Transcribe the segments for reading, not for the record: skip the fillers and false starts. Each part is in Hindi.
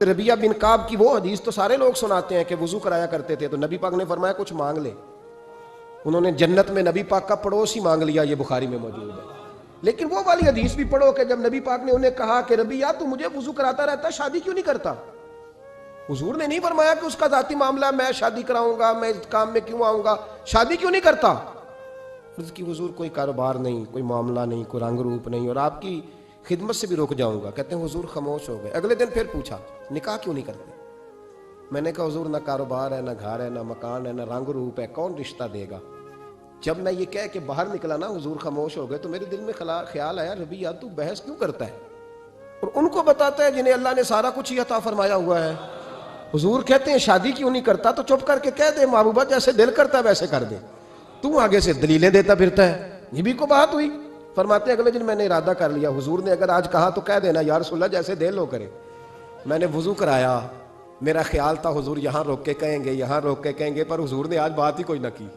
रबिया बिन काब की वो हदीस तो सारे लोग सुनाते हैं कि वुजू कराया करते थे, तो नबी पाक ने फरमाया कुछ मांग ले। उन्होंने जन्नत में नबी पाक का पड़ोसी मांग लिया, ये बुखारी में मौजूद है। लेकिन वो वाली हदीस भी पढ़ो कि जब नबी पाक ने उन्हें कहा कि रबिया तू मुझे वुजू कराता रहता, शादी क्यों नहीं करता? हुजूर ने नहीं फरमाया कि उसका जाती मामला, मैं शादी कराऊंगा, मैं इस काम में क्यों आऊंगा, शादी क्यों नहीं करता? उसकी हुजूर कोई कारोबार नहीं, कोई मामला नहीं, कोई रंग रूप नहीं, और आपकी खिदमत से भी रुक जाऊंगा। कहते हैं हुजूर खामोश हो गए। अगले दिन फिर पूछा निकाह क्यों नहीं करते? मैंने कहा हुजूर ना कारोबार है, ना घर है, ना मकान है, ना रंग रूप है, कौन रिश्ता देगा? जब मैं ये कह के बाहर निकला ना, हुजूर खामोश हो गए, तो मेरे दिल में ख्याल आया रबिया तू बहस क्यों करता है और उनको बताता है जिन्हें अल्लाह ने सारा कुछ ही अता फरमाया हुआ है। हुजूर कहते हैं शादी क्यों नहीं करता? तो चुप करके कह दे महबूबा जैसे दिल करता है वैसे कर दे, तू आगे से दलीलें देता फिरता है। ये भी को बात हुई। फरमाते अगले दिन मैंने इरादा कर लिया, हुजूर ने अगर आज कहा तो कह देना या रसूलल्लाह जैसे दिल हो करे। मैंने वुजू कराया, मेरा ख्याल था हुजूर यहाँ रोक के कहेंगे, यहाँ रोक के कहेंगे, पर हुजूर ने आज बात ही कोई ना की।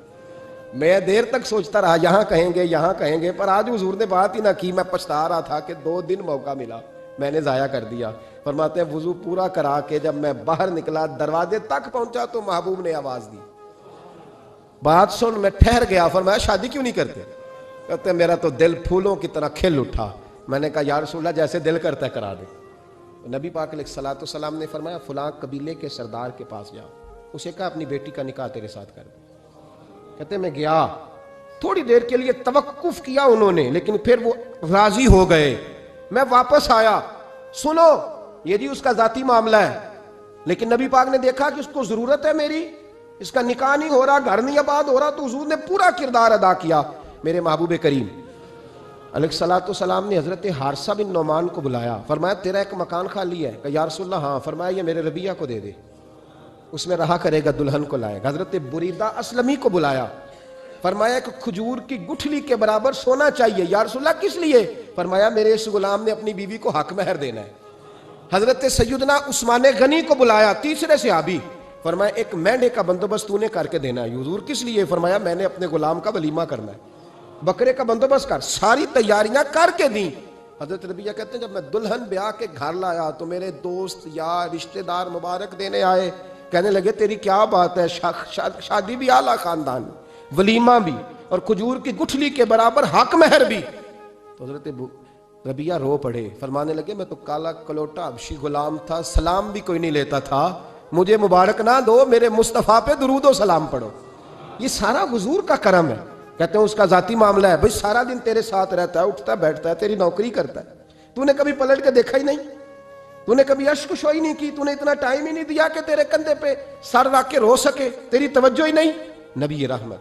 मैं देर तक सोचता रहा यहाँ कहेंगे, यहाँ कहेंगे, पर आज हुजूर ने बात ही ना की। मैं पछता रहा था कि 2 दिन मौका मिला, मैंने जाया कर दिया। फरमाते हैं वुजू पूरा करा के जब मैं बाहर निकला, दरवाजे तक पहुंचा तो महबूब ने आवाज दी, बात सुन। मैं ठहर गया। फरमाया शादी क्यों नहीं करते? कहते मेरा तो दिल फूलों की तरह खिल उठा। मैंने कहा या रसूलल्लाह जैसे दिल करता है करा दे। नबी पाक अलैहिस्सलातु वस्सलाम ने फरमाया फलां कबीले के सरदार के पास जाओ, उसे कहा अपनी बेटी का निकाह तेरे साथ कर दे। कहते मैं गया, थोड़ी देर के लिए तवक्कुफ किया उन्होंने, लेकिन फिर वो राजी हो गए। मैं वापस आया, सुनो ये जी उसका जाती मामला है, लेकिन नबी पाक ने देखा कि उसको जरूरत है मेरी, इसका निकाह नहीं हो रहा, घर नहीं आबाद हो रहा, तो हुजूर ने पूरा किरदार अदा किया। मेरे महबूब करीम अलैहिस्सलातु वस्सलाम ने हजरत हारिसा बिन नौमान को बुलाया। फरमाया तेरा एक मकान खाली है? कहा या रसूलल्लाह हाँ। फरमाया ये मेरे रबिया को दे दे, उसमें रहा करेगा, दुल्हन को लाएगा। हजरत बुरीदा असलमी को बुलाया। फरमाया एक खजूर की गुठली के बराबर सोना चाहिए। या रसूलल्लाह किस लिए? फरमाया मेरे इस गुलाम ने अपनी बीवी को हक महर देना है। हजरत सैयदना उस्मान गनी को बुलाया, तीसरे सहाबी। फरमाया एक मेंढे का बंदोबस्त तूने करके देना है। हुजूर किस लिए? फरमाया मैंने अपने गुलाम का वलीमा करना है, बकरे का बंदोबस्त कर। सारी तैयारियां करके दी। हजरत रबिया कहते हैं जब मैं दुल्हन ब्याह के घर लाया तो मेरे दोस्त यार रिश्तेदार मुबारक देने आए, कहने लगे तेरी क्या बात है, शादी भी आला खानदान, वलीमा भी, और खजूर की गुठली के बराबर हक महर भी। तो हजरत रबिया रो पड़े, फरमाने लगे मैं तो काला कलोटा हबशी गुलाम था, सलाम भी कोई नहीं लेता था, मुझे मुबारक ना दो, मेरे मुस्तफ़ा पे दुरूदो सलाम पढ़ो। ये सारा हुजूर का करम है। कहते हैं उसका जाती मामला है, भाई सारा दिन तेरे साथ रहता है, उठता बैठता है, तेरी नौकरी करता है, तूने कभी पलट के देखा ही नहीं, तूने कभी अश्कशोई नहीं की, तूने इतना टाइम ही नहीं दिया कि तेरे कंधे पे सर रख के रो सके, तेरी तवज्जो ही नहीं। नबी रहमत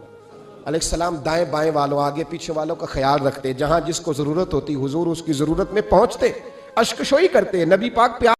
अलैहिस्सलाम दाएं बाएं वालों आगे पीछे वालों का ख्याल रखते, जहां जिसको जरूरत होती हुजूर उसकी जरूरत में पहुंचते, अश्कशोई करते। नबी पाक प्यार